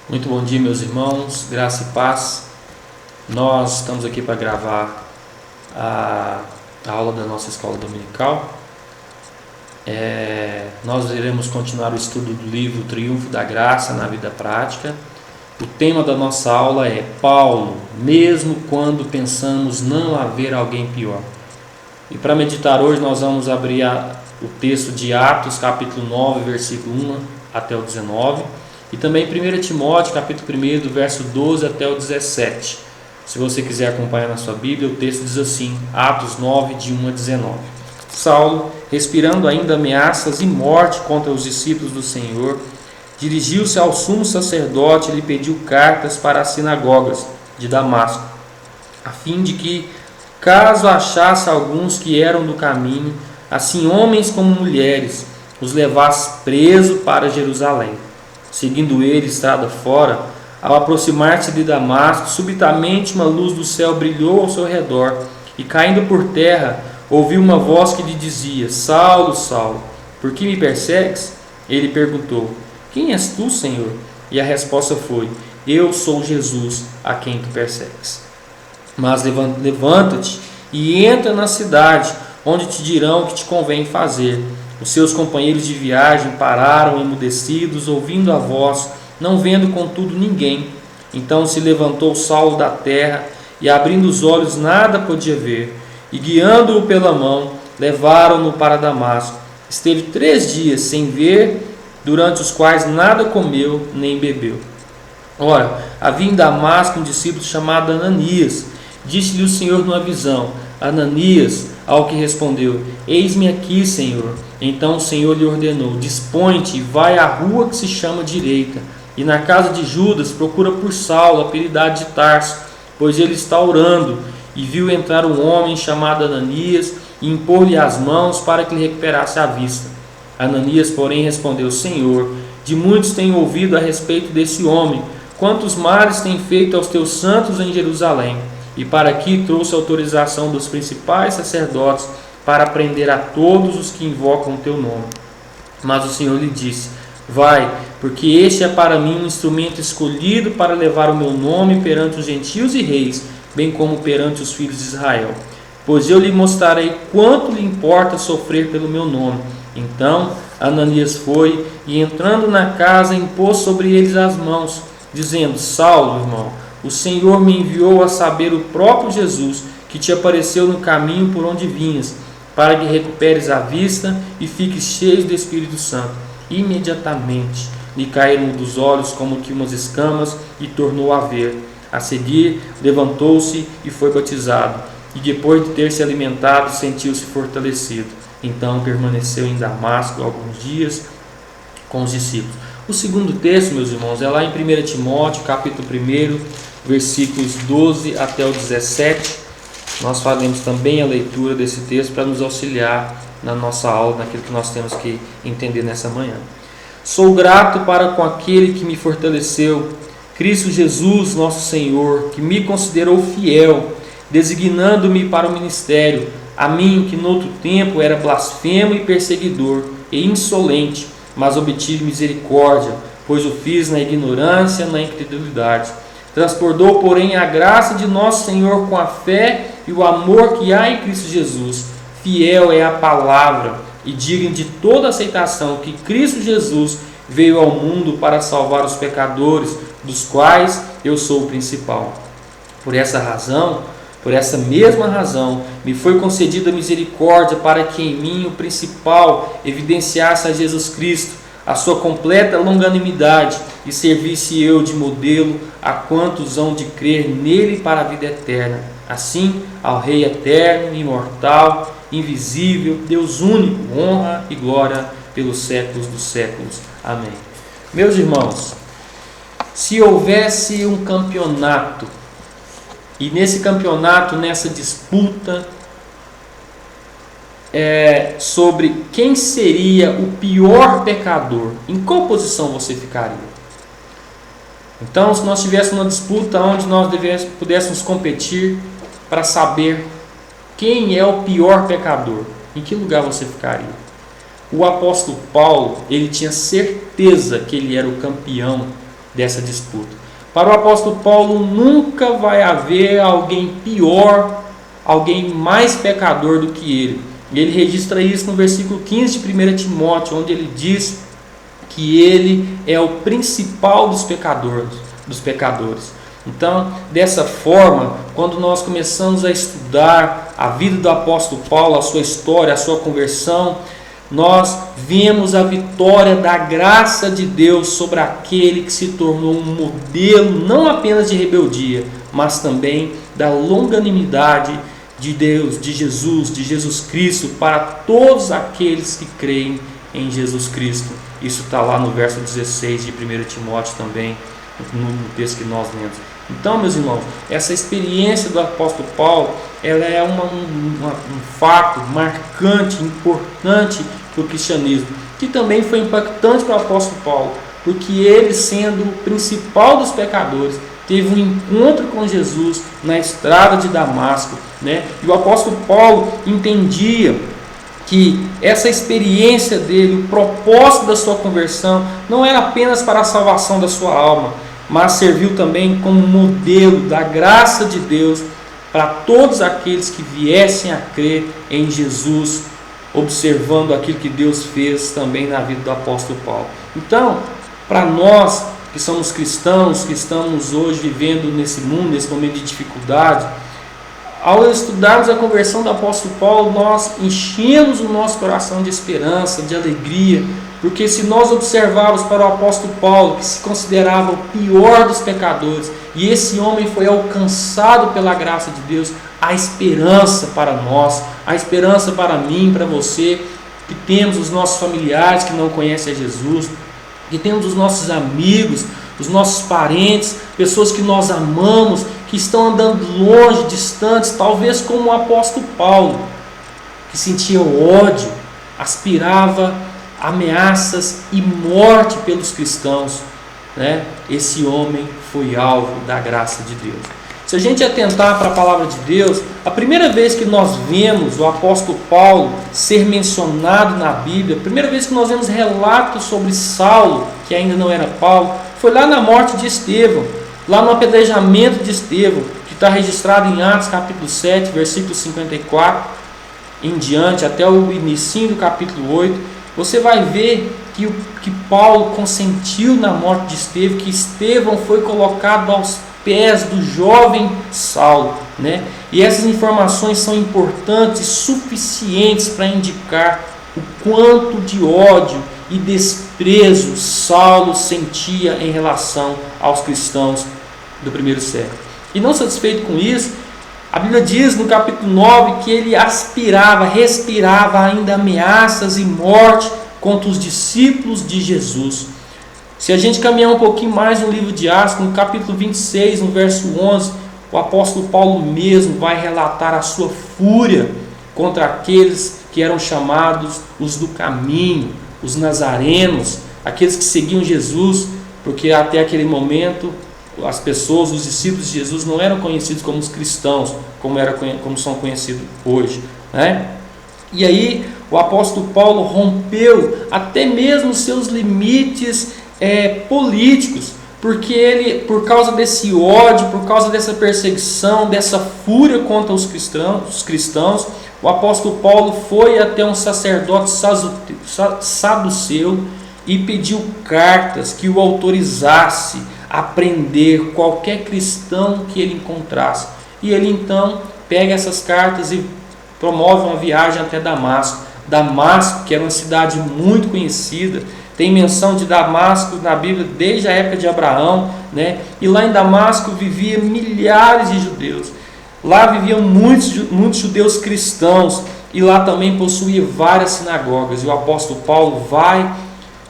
Muito bom dia, meus irmãos, graça e paz. Nós estamos aqui para gravar a aula da nossa escola dominical. Nós iremos continuar o estudo do livro Triunfo da Graça na Vida Prática. O tema da nossa aula é Paulo, mesmo quando pensamos não haver alguém pior. E para meditar hoje nós vamos abrir o texto de Atos, capítulo 9, versículo 1 até o 19. E também 1 Timóteo, capítulo 1, do verso 12 até o 17. Se você quiser acompanhar na sua Bíblia, o texto diz assim, Atos 9, de 1 a 19. Saulo, respirando ainda ameaças e morte contra os discípulos do Senhor, dirigiu-se ao sumo sacerdote e lhe pediu cartas para as sinagogas de Damasco, a fim de que, caso achasse alguns que eram do caminho, assim homens como mulheres, os levasse preso para Jerusalém. Seguindo ele estrada fora, ao aproximar-se de Damasco, subitamente uma luz do céu brilhou ao seu redor, e caindo por terra, ouviu uma voz que lhe dizia: Saulo, Saulo, por que me persegues? Ele perguntou: Quem és tu, Senhor? E a resposta foi: Eu sou Jesus, a quem tu persegues. Mas levanta-te e entra na cidade, onde te dirão o que te convém fazer. Os seus companheiros de viagem pararam emudecidos, ouvindo a voz, não vendo contudo ninguém. Então se levantou Saulo da terra, e abrindo os olhos nada podia ver, e guiando-o pela mão, levaram-no para Damasco. Esteve 3 dias sem ver, durante os quais nada comeu nem bebeu. Ora, havia em Damasco um discípulo chamado Ananias. Disse-lhe o Senhor numa visão: Ananias, ao que respondeu: Eis-me aqui, Senhor. Então o Senhor lhe ordenou: Dispõe-te e vai à rua que se chama Direita, e na casa de Judas procura por Saulo, apelidado de Tarso, pois ele está orando. E viu entrar um homem chamado Ananias e impor-lhe as mãos para que lhe recuperasse a vista. Ananias, porém, respondeu: Senhor, de muitos tenho ouvido a respeito desse homem, quantos males tem feito aos teus santos em Jerusalém. E para aqui trouxe autorização dos principais sacerdotes para prender a todos os que invocam o teu nome. Mas o Senhor lhe disse: Vai, porque este é para mim um instrumento escolhido para levar o meu nome perante os gentios e reis, bem como perante os filhos de Israel. Pois eu lhe mostrarei quanto lhe importa sofrer pelo meu nome. Então Ananias foi e, entrando na casa, impôs sobre eles as mãos, dizendo: Saulo, irmão, o Senhor me enviou a saber o próprio Jesus, que te apareceu no caminho por onde vinhas, para que recuperes a vista e fiques cheio do Espírito Santo. Imediatamente lhe caíram dos olhos como que umas escamas e tornou a ver. A seguir, levantou-se e foi batizado. E depois de ter se alimentado, sentiu-se fortalecido. Então permaneceu em Damasco alguns dias com os discípulos. O segundo texto, meus irmãos, é lá em 1 Timóteo, capítulo 1, versículos 12 até o 17. Nós faremos também a leitura desse texto para nos auxiliar na nossa aula, naquilo que nós temos que entender nessa manhã. Sou grato para com aquele que me fortaleceu, Cristo Jesus, nosso Senhor, que me considerou fiel, designando-me para o ministério, a mim que noutro tempo era blasfemo e perseguidor e insolente, mas obtive misericórdia, pois o fiz na ignorância, na incredulidade. Transbordou, porém, a graça de nosso Senhor com a fé e o amor que há em Cristo Jesus. Fiel é a palavra e digna de toda aceitação que Cristo Jesus veio ao mundo para salvar os pecadores, dos quais eu sou o principal. Por essa mesma razão, me foi concedida misericórdia para que em mim o principal evidenciasse a Jesus Cristo, a sua completa longanimidade, e servisse eu de modelo a quantos hão de crer nele para a vida eterna. Assim, ao Rei eterno, imortal, invisível, Deus único, honra e glória pelos séculos dos séculos. Amém. Meus irmãos, se houvesse um campeonato, e nesse campeonato, nessa disputa, sobre quem seria o pior pecador, em qual posição você ficaria? Então, se nós tivéssemos uma disputa onde nós pudéssemos competir para saber quem é o pior pecador, em que lugar você ficaria? O apóstolo Paulo, ele tinha certeza que ele era o campeão dessa disputa. Para o apóstolo Paulo, nunca vai haver alguém pior, alguém mais pecador do que ele. E ele registra isso no versículo 15 de 1 Timóteo, onde ele diz que ele é o principal dos pecadores. Então, dessa forma, quando nós começamos a estudar a vida do apóstolo Paulo, a sua história, a sua conversão, nós vemos a vitória da graça de Deus sobre aquele que se tornou um modelo não apenas de rebeldia, mas também da longanimidade de Deus, de Jesus Cristo, para todos aqueles que creem em Jesus Cristo. Isso está lá no verso 16 de 1 Timóteo também, no texto que nós lemos. Então, meus irmãos, essa experiência do apóstolo Paulo, ela é um fato marcante, importante para o cristianismo, que também foi impactante para o apóstolo Paulo, porque ele, sendo o principal dos pecadores, teve um encontro com Jesus na estrada de Damasco, né? E o apóstolo Paulo entendia que essa experiência dele, o propósito da sua conversão, não era apenas para a salvação da sua alma, mas serviu também como modelo da graça de Deus para todos aqueles que viessem a crer em Jesus, observando aquilo que Deus fez também na vida do apóstolo Paulo. Então, para nós que somos cristãos, que estamos hoje vivendo nesse mundo, nesse momento de dificuldade, ao estudarmos a conversão do apóstolo Paulo, nós enchemos o nosso coração de esperança, de alegria, porque se nós observarmos para o apóstolo Paulo, que se considerava o pior dos pecadores, e esse homem foi alcançado pela graça de Deus, há esperança para nós, há esperança para mim, para você, que temos os nossos familiares que não conhecem a Jesus, que temos os nossos amigos, os nossos parentes, pessoas que nós amamos, que estão andando longe, distantes, talvez como o apóstolo Paulo, que sentia ódio, aspirava ameaças e morte pelos cristãos, né? Esse homem foi alvo da graça de Deus. Se a gente atentar para a palavra de Deus, a primeira vez que nós vemos o apóstolo Paulo ser mencionado na Bíblia, a primeira vez que nós vemos relatos sobre Saulo, que ainda não era Paulo, foi lá na morte de Estevão, lá no apedrejamento de Estevão, que está registrado em Atos capítulo 7, versículo 54 em diante, até o início do capítulo 8, você vai ver que Paulo consentiu na morte de Estevão, que Estevão foi colocado aos pés do jovem Saulo, né? E essas informações são importantes, suficientes para indicar o quanto de ódio e desprezo Saulo sentia em relação aos cristãos do primeiro século. E não satisfeito com isso, a Bíblia diz no capítulo 9 que ele respirava ainda ameaças e morte contra os discípulos de Jesus. Se a gente caminhar um pouquinho mais no livro de Atos, no capítulo 26, no verso 11, o apóstolo Paulo mesmo vai relatar a sua fúria contra aqueles que eram chamados os do caminho, os nazarenos, aqueles que seguiam Jesus, porque até aquele momento as pessoas, os discípulos de Jesus não eram conhecidos como os cristãos, como são conhecidos hoje, né? E aí o apóstolo Paulo rompeu até mesmo seus limites políticos, porque ele, por causa desse ódio, por causa dessa perseguição, dessa fúria contra os cristãos, o apóstolo Paulo foi até um sacerdote saduceu e pediu cartas que o autorizasse a prender qualquer cristão que ele encontrasse. E ele então pega essas cartas e promove uma viagem até Damasco. Damasco, que era uma cidade muito conhecida, tem menção de Damasco na Bíblia desde a época de Abraão, né? E lá em Damasco viviam milhares de judeus. Lá viviam muitos judeus cristãos, e lá também possuía várias sinagogas. E o apóstolo Paulo vai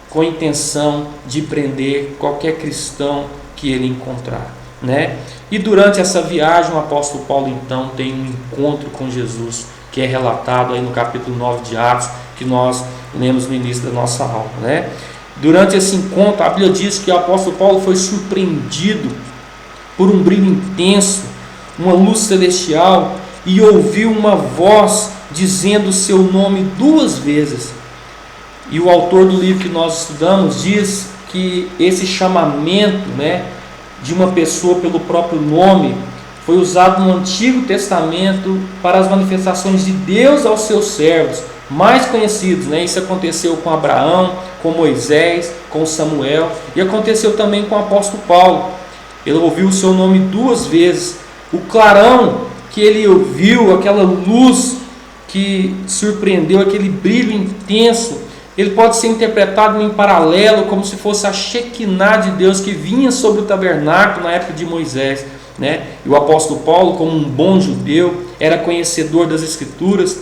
com a intenção de prender qualquer cristão que ele encontrar, né? E durante essa viagem o apóstolo Paulo então tem um encontro com Jesus, que é relatado aí no capítulo 9 de Atos, que nós lemos no início da nossa aula, né? Durante esse encontro, a Bíblia diz que o apóstolo Paulo foi surpreendido por um brilho intenso, uma luz celestial, e ouviu uma voz dizendo o seu nome 2 vezes. E o autor do livro que nós estudamos diz que esse chamamento, né, de uma pessoa pelo próprio nome foi usado no Antigo Testamento para as manifestações de Deus aos seus servos mais conhecidos, né? Isso aconteceu com Abraão, com Moisés, com Samuel, e aconteceu também com o apóstolo Paulo. Ele ouviu o seu nome 2 vezes. O clarão que ele ouviu, aquela luz que surpreendeu, aquele brilho intenso, ele pode ser interpretado em paralelo como se fosse a Shekinah de Deus que vinha sobre o tabernáculo na época de Moisés, né? E o apóstolo Paulo, como um bom judeu, era conhecedor das Escrituras.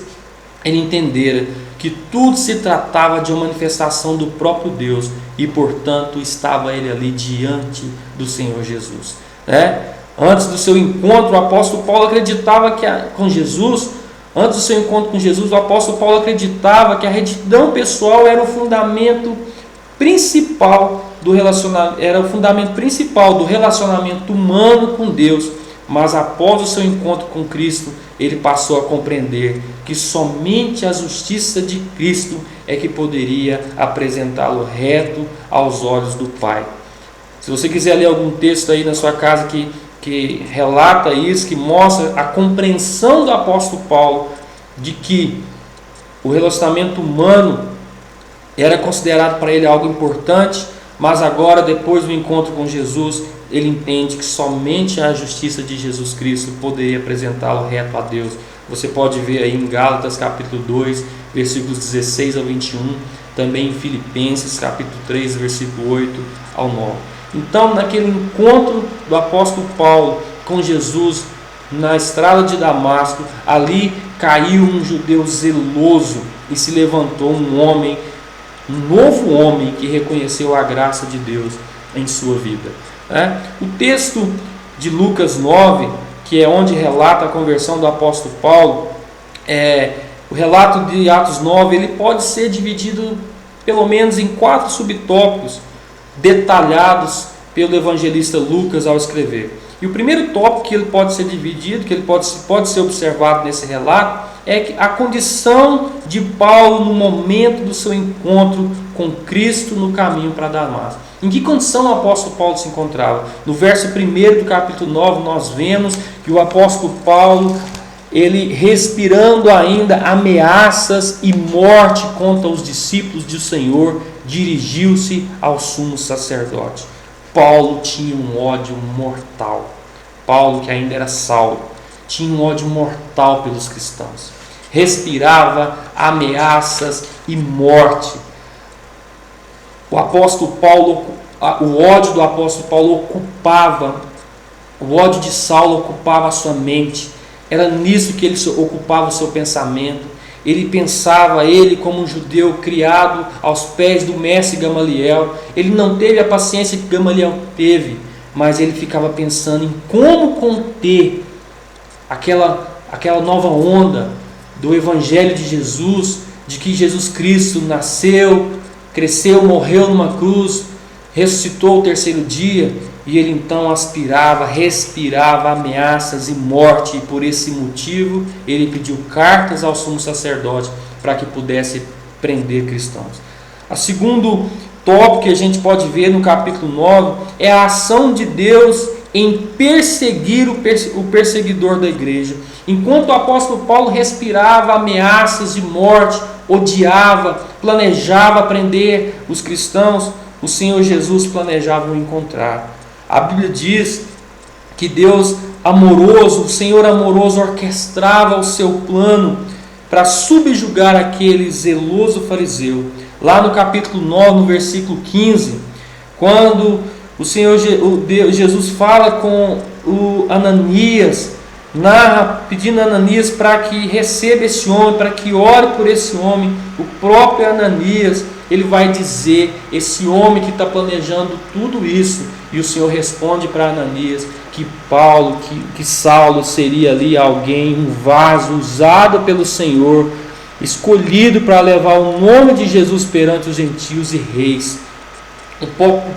Ele entendera que tudo se tratava de uma manifestação do próprio Deus e, portanto, estava ele ali diante do Senhor Jesus, né? Antes do seu encontro, o apóstolo Paulo acreditava que com Jesus, antes do seu encontro com Jesus, o apóstolo Paulo acreditava que a retidão pessoal era o fundamento principal do relacionamento humano com Deus. Mas após o seu encontro com Cristo, ele passou a compreender que somente a justiça de Cristo é que poderia apresentá-lo reto aos olhos do Pai. Se você quiser ler algum texto aí na sua casa que relata isso, que mostra a compreensão do apóstolo Paulo de que o relacionamento humano era considerado para ele algo importante, mas agora, depois do encontro com Jesus, ele entende que somente a justiça de Jesus Cristo poderia apresentá-lo reto a Deus. Você pode ver aí em Gálatas capítulo 2, versículos 16 ao 21, também em Filipenses capítulo 3, versículo 8 ao 9. Então, naquele encontro do apóstolo Paulo com Jesus na estrada de Damasco, ali caiu um judeu zeloso e se levantou um novo homem que reconheceu a graça de Deus em sua vida. O texto de Lucas 9, que é onde relata a conversão do apóstolo Paulo, o relato de Atos 9, ele pode ser dividido pelo menos em 4 subtópicos detalhados pelo evangelista Lucas ao escrever. E o primeiro tópico que ele pode ser dividido, que ele pode ser observado nesse relato, é que a condição de Paulo no momento do seu encontro com Cristo no caminho para Damasco. Em que condição o apóstolo Paulo se encontrava? No verso 1 do capítulo 9, nós vemos que o apóstolo Paulo, ele respirando ainda ameaças e morte contra os discípulos do Senhor, dirigiu-se ao sumo sacerdote. Paulo tinha um ódio mortal. Paulo, que ainda era Saulo, tinha um ódio mortal pelos cristãos. Respirava ameaças e morte. O ódio do apóstolo Paulo o ódio de Saulo ocupava a sua mente. Era nisso que ele ocupava o seu pensamento. Ele pensava, como um judeu criado aos pés do mestre Gamaliel, ele não teve a paciência que Gamaliel teve, mas ele ficava pensando em como conter aquela nova onda do Evangelho de Jesus, de que Jesus Cristo nasceu, cresceu, morreu numa cruz, ressuscitou ao 3º dia, e ele então respirava ameaças e morte, e por esse motivo ele pediu cartas ao sumo sacerdote para que pudesse prender cristãos. O segundo tópico que a gente pode ver no capítulo 9 é a ação de Deus em perseguir o perseguidor da igreja. Enquanto o apóstolo Paulo respirava ameaças de morte, odiava, planejava prender os cristãos, o Senhor Jesus planejava o encontrar. A Bíblia diz que Deus amoroso, o Senhor amoroso orquestrava o seu plano para subjugar aquele zeloso fariseu. Lá no capítulo 9, no versículo 15, quando o Senhor Jesus fala com o Ananias, pedindo a Ananias para que receba esse homem, para que ore por esse homem, o próprio Ananias, ele vai dizer, esse homem que está planejando tudo isso, e o Senhor responde para Ananias que Saulo seria ali alguém, um vaso usado pelo Senhor, escolhido para levar o nome de Jesus perante os gentios e reis. O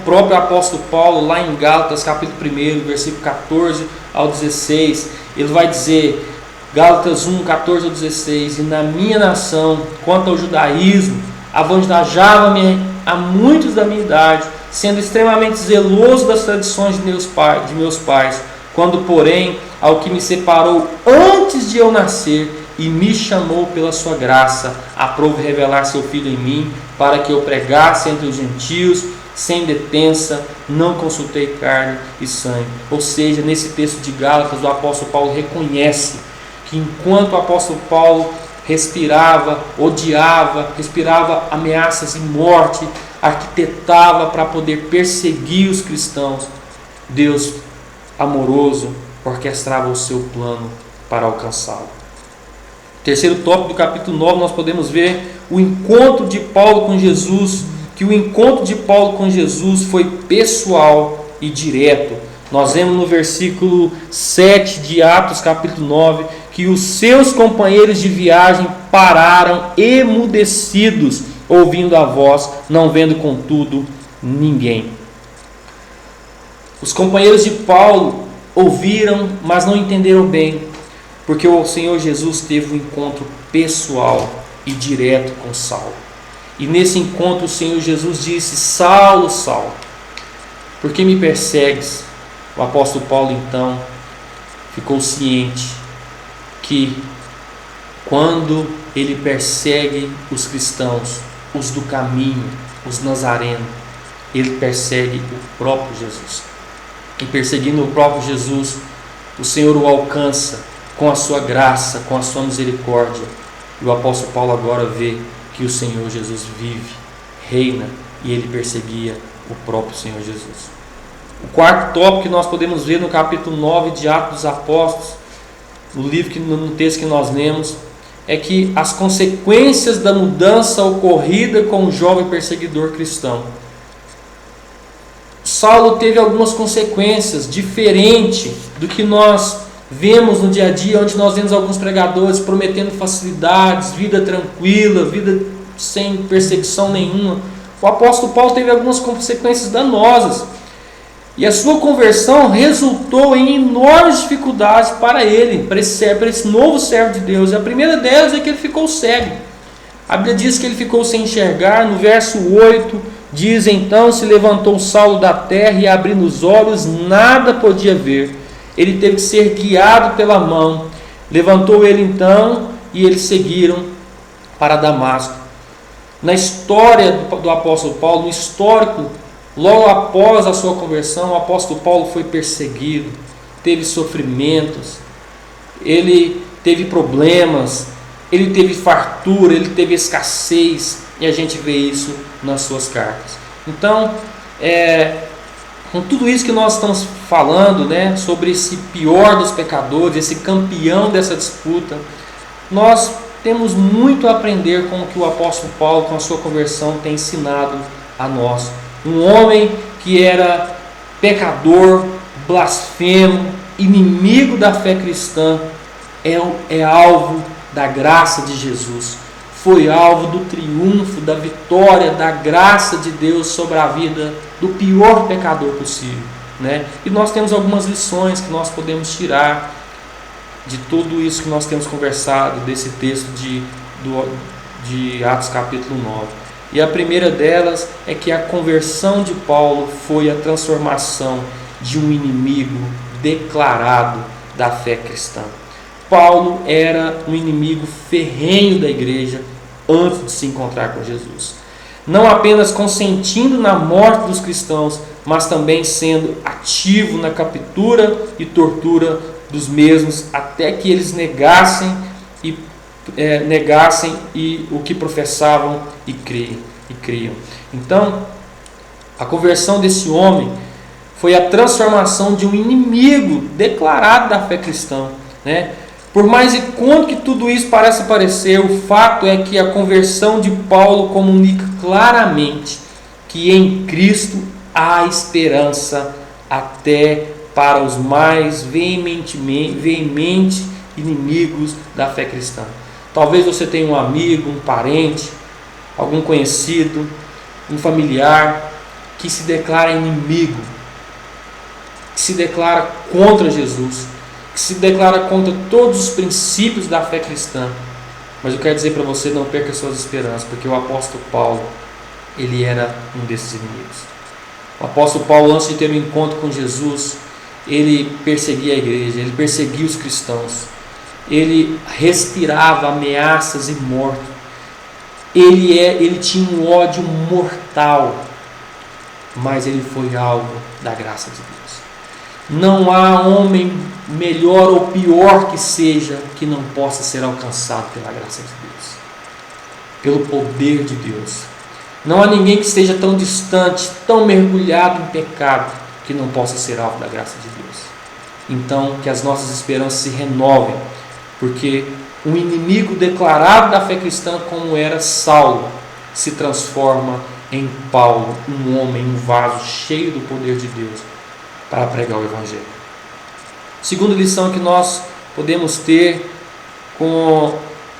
próprio apóstolo Paulo, lá em Gálatas capítulo 1, versículo 14 ao 16, ele vai dizer, Gálatas 1, 14 ao 16, e na minha nação, quanto ao judaísmo, avantajava-me a muitos da minha idade, sendo extremamente zeloso das tradições de meus pais, quando, porém, ao que me separou antes de eu nascer e me chamou pela sua graça, aprove revelar seu Filho em mim, para que eu pregasse entre os gentios, sem detença, não consultei carne e sangue. Ou seja, nesse texto de Gálatas, o apóstolo Paulo reconhece que enquanto o apóstolo Paulo respirava, odiava, respirava ameaças e morte, arquitetava para poder perseguir os cristãos, Deus amoroso orquestrava o seu plano para alcançá-lo. Terceiro tópico do capítulo 9, nós podemos ver o encontro de Paulo com Jesus, que o encontro de Paulo com Jesus foi pessoal e direto. Nós vemos no versículo 7 de Atos capítulo 9, que os seus companheiros de viagem pararam emudecidos, ouvindo a voz, não vendo contudo ninguém. Os companheiros de Paulo ouviram, mas não entenderam bem, porque o Senhor Jesus teve um encontro pessoal e direto com Saulo. E nesse encontro o Senhor Jesus disse: Saulo, Saulo, por que me persegues? O apóstolo Paulo então ficou ciente que quando ele persegue os cristãos, os do caminho, os nazarenos, ele persegue o próprio Jesus. E perseguindo o próprio Jesus, o Senhor o alcança com a sua graça, com a sua misericórdia. E o apóstolo Paulo agora vê que o Senhor Jesus vive, reina, e ele perseguia o próprio Senhor Jesus. O quarto tópico que nós podemos ver no capítulo 9 de Atos dos Apóstolos, no texto que nós lemos, é que as consequências da mudança ocorrida com o jovem perseguidor cristão. Saulo teve algumas consequências diferentes do que nós vemos no dia a dia, onde nós vemos alguns pregadores prometendo facilidades, vida tranquila, vida sem perseguição nenhuma. O apóstolo Paulo teve algumas consequências danosas, e a sua conversão resultou em enormes dificuldades para ele, para esse novo servo de Deus. E a primeira delas é que ele ficou cego. A Bíblia diz que ele ficou sem enxergar. No verso 8 diz: então se levantou Saulo da terra, e abrindo os olhos nada podia ver. Ele teve que ser guiado pela mão. Levantou ele então, e eles seguiram para Damasco. Na história do apóstolo Paulo, no histórico, logo após a sua conversão, o apóstolo Paulo foi perseguido, teve sofrimentos, ele teve problemas, ele teve fartura, ele teve escassez, e a gente vê isso nas suas cartas. Então, com tudo isso que nós estamos falando, sobre esse pior dos pecadores, esse campeão dessa disputa, nós temos muito a aprender com o que o apóstolo Paulo, com a sua conversão, tem ensinado a nós. Um homem que era pecador, blasfemo, inimigo da fé cristã, é alvo da graça de Jesus. Foi alvo do triunfo, da vitória, da graça de Deus sobre a vida do pior pecador possível. E nós temos algumas lições que nós podemos tirar de tudo isso que nós temos conversado, desse texto de Atos capítulo 9. E a primeira delas é que a conversão de Paulo foi a transformação de um inimigo declarado da fé cristã. Paulo era um inimigo ferrenho da igreja antes de se encontrar com Jesus. Não apenas consentindo na morte dos cristãos, mas também sendo ativo na captura e tortura dos mesmos, até que eles negassem o que professavam e criam. Então, a conversão desse homem foi a transformação de um inimigo declarado da fé cristã. Por mais icônico que tudo isso pareça parecer, o fato é que a conversão de Paulo comunica claramente que em Cristo há esperança até para os mais veementes inimigos da fé cristã. Talvez você tenha um amigo, um parente, algum conhecido, um familiar que se declara inimigo, que se declara contra Jesus, que se declara contra todos os princípios da fé cristã. Mas eu quero dizer para você, não perca suas esperanças, porque o apóstolo Paulo, ele era um desses inimigos. O apóstolo Paulo, antes de ter um encontro com Jesus, ele perseguia a igreja, ele perseguia os cristãos, ele respirava ameaças e morte, ele tinha um ódio mortal, mas ele foi alvo da graça de Deus. Não há homem melhor ou pior que seja que não possa ser alcançado pela graça de Deus, pelo poder de Deus. Não há ninguém que esteja tão distante, tão mergulhado em pecado, que não possa ser alvo da graça de Deus. Então, que as nossas esperanças se renovem, porque um inimigo declarado da fé cristã, como era Saulo, se transforma em Paulo, um homem, um vaso cheio do poder de Deus para pregar o Evangelho. Segunda lição que nós podemos ter com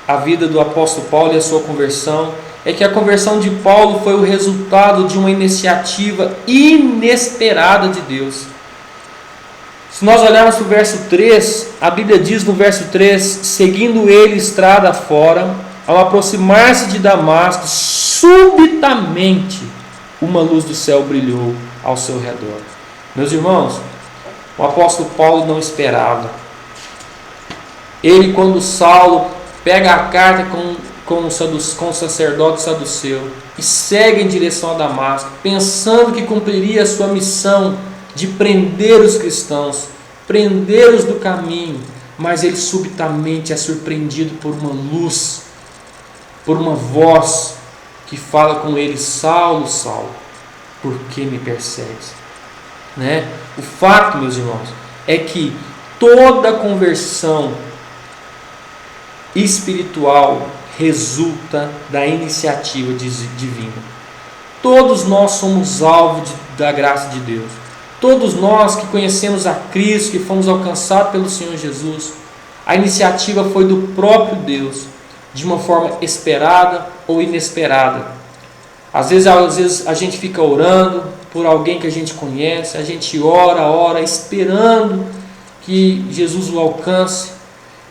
a vida do apóstolo Paulo e a sua conversão é que a conversão de Paulo foi o resultado de uma iniciativa inesperada de Deus. Se nós olharmos para o verso 3, a Bíblia diz no verso 3: seguindo ele estrada fora, ao aproximar-se de Damasco, subitamente uma luz do céu brilhou ao seu redor. Meus irmãos, o apóstolo Paulo não esperava. Ele, quando Saulo pega a carta com o sacerdote saduceu e segue em direção a Damasco, pensando que cumpriria a sua missão de prender os cristãos, prendê-los do caminho, mas ele subitamente é surpreendido por uma luz, por uma voz que fala com ele: Saulo, Saulo, por que me persegues? O fato, meus irmãos, é que toda conversão espiritual resulta da iniciativa divina. Todos nós somos alvo da graça de Deus. Todos nós que conhecemos a Cristo, que fomos alcançados pelo Senhor Jesus, a iniciativa foi do próprio Deus, de uma forma esperada ou inesperada. Às vezes a gente fica orando por alguém que a gente conhece, a gente ora, esperando que Jesus o alcance.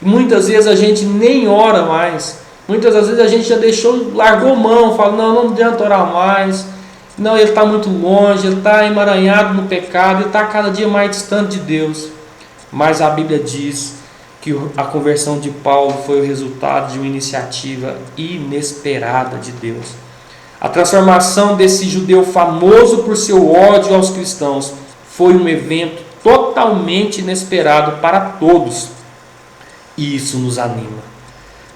E muitas vezes a gente nem ora mais. Muitas das vezes a gente já largou mão, fala: não adianta orar mais. Não, ele está muito longe, ele está emaranhado no pecado, ele está cada dia mais distante de Deus. Mas a Bíblia diz que a conversão de Paulo foi o resultado de uma iniciativa inesperada de Deus. A transformação desse judeu famoso por seu ódio aos cristãos foi um evento totalmente inesperado para todos. E isso nos anima,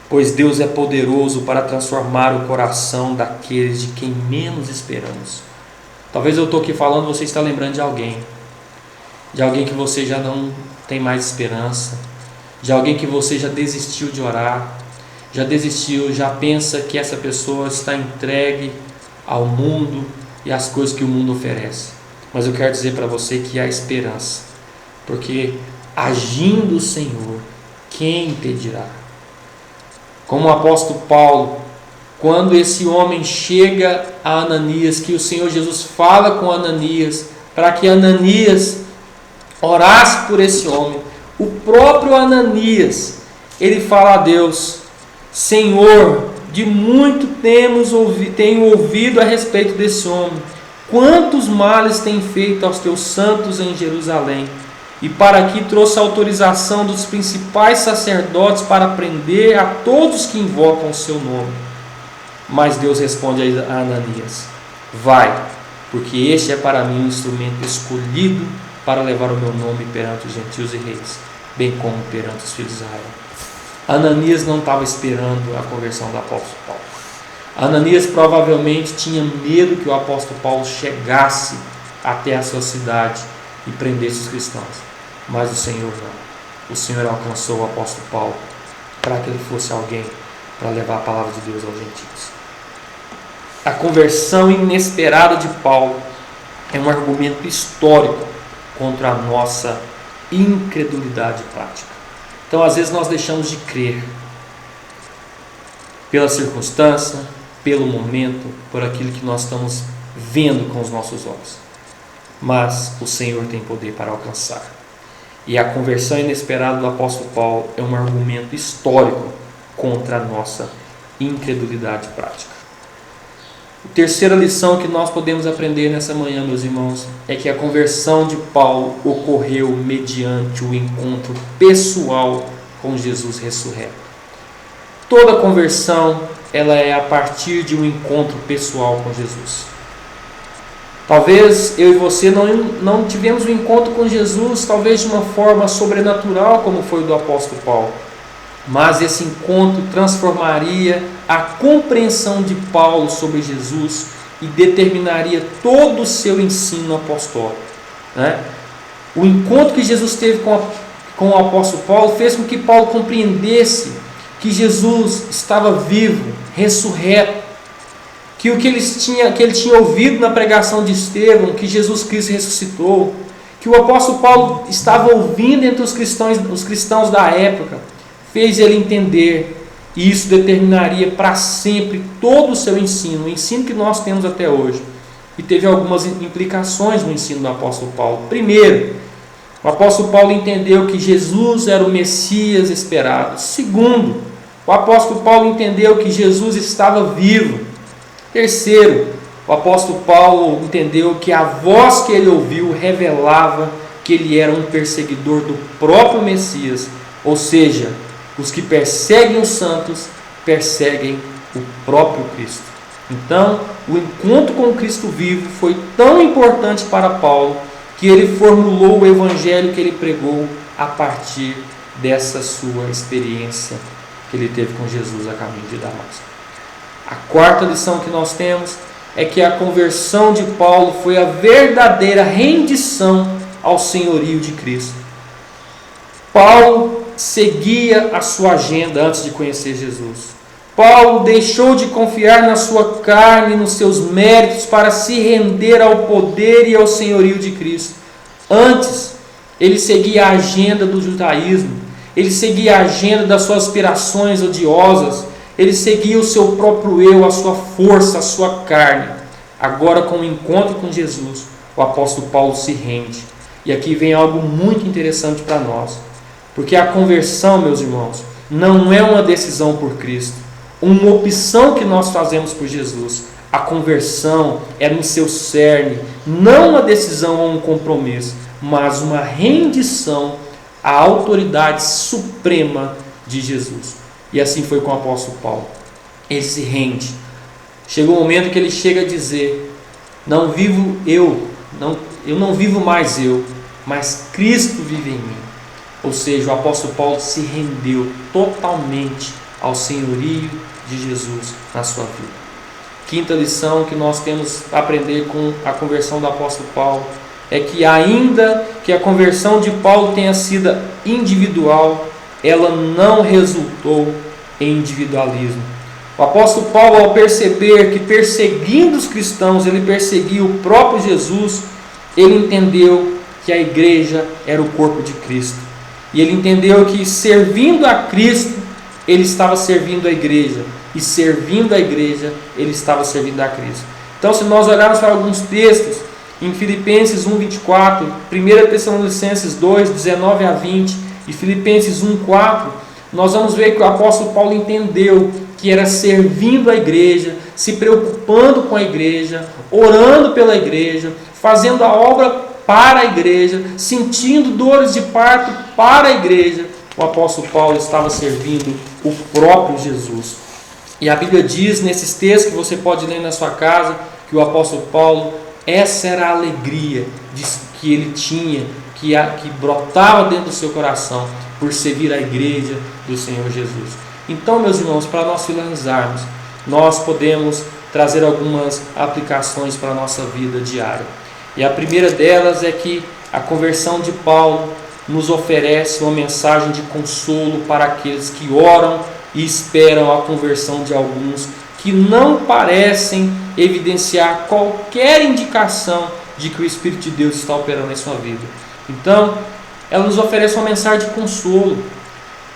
pois Deus é poderoso para transformar o coração daqueles de quem menos esperamos. Talvez eu estou aqui falando, você está lembrando de alguém que você já não tem mais esperança, de alguém que você já desistiu de orar, já pensa que essa pessoa está entregue ao mundo e às coisas que o mundo oferece. Mas eu quero dizer para você que há esperança, porque agindo o Senhor, quem impedirá? Como o apóstolo Paulo, quando esse homem chega a Ananias, que o Senhor Jesus fala com Ananias, para que Ananias orasse por esse homem, o próprio Ananias, ele fala a Deus: Senhor, de muito tenho ouvido a respeito desse homem, quantos males tem feito aos teus santos em Jerusalém, e para aqui trouxe a autorização dos principais sacerdotes para prender a todos que invocam o seu nome. Mas Deus responde a Ananias: vai, porque este é para mim um instrumento escolhido para levar o meu nome perante os gentios e reis, bem como perante os filhos de Israel. Ananias não estava esperando a conversão do apóstolo Paulo. Ananias provavelmente tinha medo que o apóstolo Paulo chegasse até a sua cidade e prendesse os cristãos. Mas o Senhor não. O Senhor alcançou o apóstolo Paulo para que ele fosse alguém para levar a palavra de Deus aos gentios. A conversão inesperada de Paulo é um argumento histórico contra a nossa incredulidade prática. Então, às vezes nós deixamos de crer pela circunstância, pelo momento, por aquilo que nós estamos vendo com os nossos olhos. Mas o Senhor tem poder para alcançar. E a conversão inesperada do apóstolo Paulo é um argumento histórico contra a nossa incredulidade prática. A terceira lição que nós podemos aprender nessa manhã, meus irmãos, é que a conversão de Paulo ocorreu mediante o encontro pessoal com Jesus ressurreto. Toda conversão, ela é a partir de um encontro pessoal com Jesus. Talvez eu e você não tivemos um encontro com Jesus, talvez de uma forma sobrenatural, como foi o do apóstolo Paulo. Mas esse encontro transformaria a compreensão de Paulo sobre Jesus e determinaria todo o seu ensino apostólico. O encontro que Jesus teve com o apóstolo Paulo fez com que Paulo compreendesse que Jesus estava vivo, ressurreto, que o que ele tinha ouvido na pregação de Estevão, que Jesus Cristo ressuscitou, que o apóstolo Paulo estava ouvindo entre os cristãos da época, fez ele entender, e isso determinaria para sempre todo o seu ensino, o ensino que nós temos até hoje. E teve algumas implicações no ensino do apóstolo Paulo. Primeiro, o apóstolo Paulo entendeu que Jesus era o Messias esperado. Segundo, o apóstolo Paulo entendeu que Jesus estava vivo. Terceiro, o apóstolo Paulo entendeu que a voz que ele ouviu revelava que ele era um perseguidor do próprio Messias, ou seja, os que perseguem os santos perseguem o próprio Cristo. Então, o encontro com Cristo vivo foi tão importante para Paulo que ele formulou o evangelho que ele pregou a partir dessa sua experiência que ele teve com Jesus a caminho de Damasco. A quarta lição que nós temos é que a conversão de Paulo foi a verdadeira rendição ao senhorio de Cristo. Paulo seguia a sua agenda antes de conhecer Jesus. Paulo deixou de confiar na sua carne e nos seus méritos para se render ao poder e ao senhorio de Cristo. Antes, ele seguia a agenda do judaísmo, ele seguia a agenda das suas aspirações odiosas, ele seguia o seu próprio eu, a sua força, a sua carne. Agora, com o encontro com Jesus, o apóstolo Paulo se rende. E aqui vem algo muito interessante para nós. Porque a conversão, meus irmãos, não é uma decisão por Cristo, uma opção que nós fazemos por Jesus. A conversão é no seu cerne, não uma decisão ou um compromisso, mas uma rendição à autoridade suprema de Jesus. E assim foi com o apóstolo Paulo. Ele se rende. Chegou o momento que ele chega a dizer: não vivo eu não vivo mais eu, mas Cristo vive em mim. Ou seja, o apóstolo Paulo se rendeu totalmente ao senhorio de Jesus na sua vida. Quinta lição que nós temos a aprender com a conversão do apóstolo Paulo é que, ainda que a conversão de Paulo tenha sido individual, ela não resultou em individualismo. O apóstolo Paulo, ao perceber que perseguindo os cristãos ele perseguia o próprio Jesus, ele entendeu que a igreja era o corpo de Cristo. E ele entendeu que, servindo a Cristo, ele estava servindo a igreja. E servindo a igreja, ele estava servindo a Cristo. Então, se nós olharmos para alguns textos, em Filipenses 1:24, 1 Tessalonicenses 2:19 a 20 e Filipenses 1:4, nós vamos ver que o apóstolo Paulo entendeu que era servindo a igreja, se preocupando com a igreja, orando pela igreja, fazendo a obra para a igreja, sentindo dores de parto para a igreja. O apóstolo Paulo estava servindo o próprio Jesus. E a Bíblia diz nesses textos que você pode ler na sua casa, que o apóstolo Paulo, essa era a alegria que ele tinha, que brotava dentro do seu coração por servir a igreja do Senhor Jesus. Então, meus irmãos, para nós finalizarmos, nós podemos trazer algumas aplicações para a nossa vida diária. E a primeira delas é que a conversão de Paulo nos oferece uma mensagem de consolo para aqueles que oram e esperam a conversão de alguns que não parecem evidenciar qualquer indicação de que o Espírito de Deus está operando em sua vida. Então, ela nos oferece uma mensagem de consolo.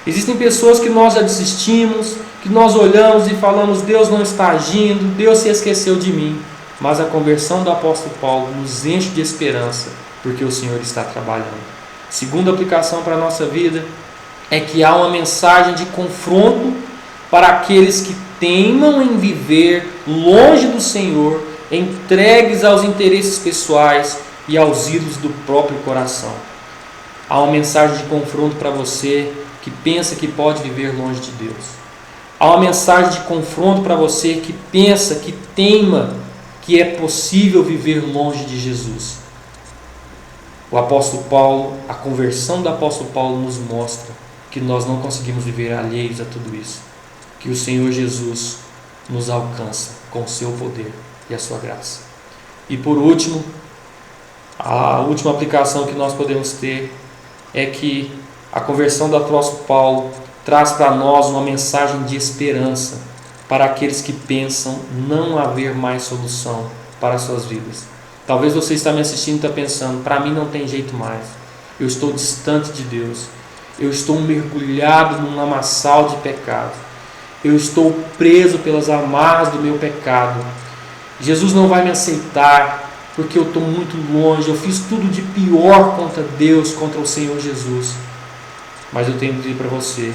Existem pessoas que nós já desistimos, que nós olhamos e falamos: Deus não está agindo, Deus se esqueceu de mim. Mas a conversão do apóstolo Paulo nos enche de esperança, porque o Senhor está trabalhando. Segunda aplicação para a nossa vida é que há uma mensagem de confronto para aqueles que teimam em viver longe do Senhor, entregues aos interesses pessoais e aos ídolos do próprio coração. Há uma mensagem de confronto para você que pensa que pode viver longe de Deus. Há uma mensagem de confronto para você que pensa, que teima que é possível viver longe de Jesus. O apóstolo Paulo, a conversão do apóstolo Paulo nos mostra que nós não conseguimos viver alheios a tudo isso. Que o Senhor Jesus nos alcança com o seu poder e a sua graça. E por último, a última aplicação que nós podemos ter é que a conversão do apóstolo Paulo traz para nós uma mensagem de esperança para aqueles que pensam não haver mais solução para as suas vidas. Talvez você está me assistindo e está pensando, para mim não tem jeito mais. Eu estou distante de Deus. Eu estou mergulhado num lamaçal de pecado. Eu estou preso pelas amarras do meu pecado. Jesus não vai me aceitar porque eu estou muito longe. Eu fiz tudo de pior contra Deus, contra o Senhor Jesus. Mas eu tenho que dizer para você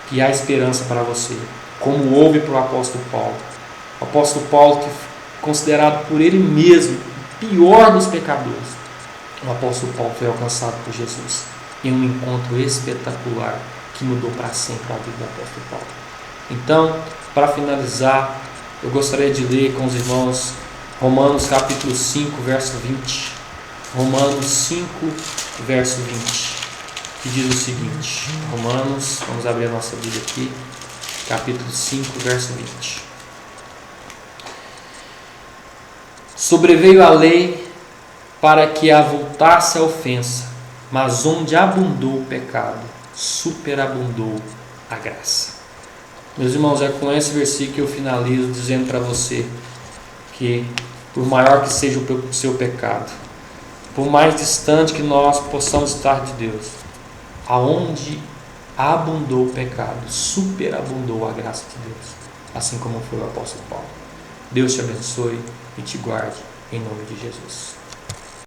que há esperança para você, como houve para o apóstolo Paulo. O apóstolo Paulo, que considerado por ele mesmo o pior dos pecadores, o apóstolo Paulo foi alcançado por Jesus em um encontro espetacular que mudou para sempre a vida do apóstolo Paulo. Então, para finalizar, eu gostaria de ler com os irmãos Romanos capítulo 5, verso 20. Romanos 5, verso 20, que diz o seguinte. Romanos, vamos abrir a nossa Bíblia aqui, capítulo 5, verso 20. Sobreveio a lei para que avultasse a ofensa, mas onde abundou o pecado, superabundou a graça. Meus irmãos, é com esse versículo que eu finalizo dizendo para você que, por maior que seja o seu pecado, por mais distante que nós possamos estar de Deus, aonde abundou o pecado, superabundou a graça de Deus, assim como foi o apóstolo Paulo. Deus te abençoe e te guarde, em nome de Jesus.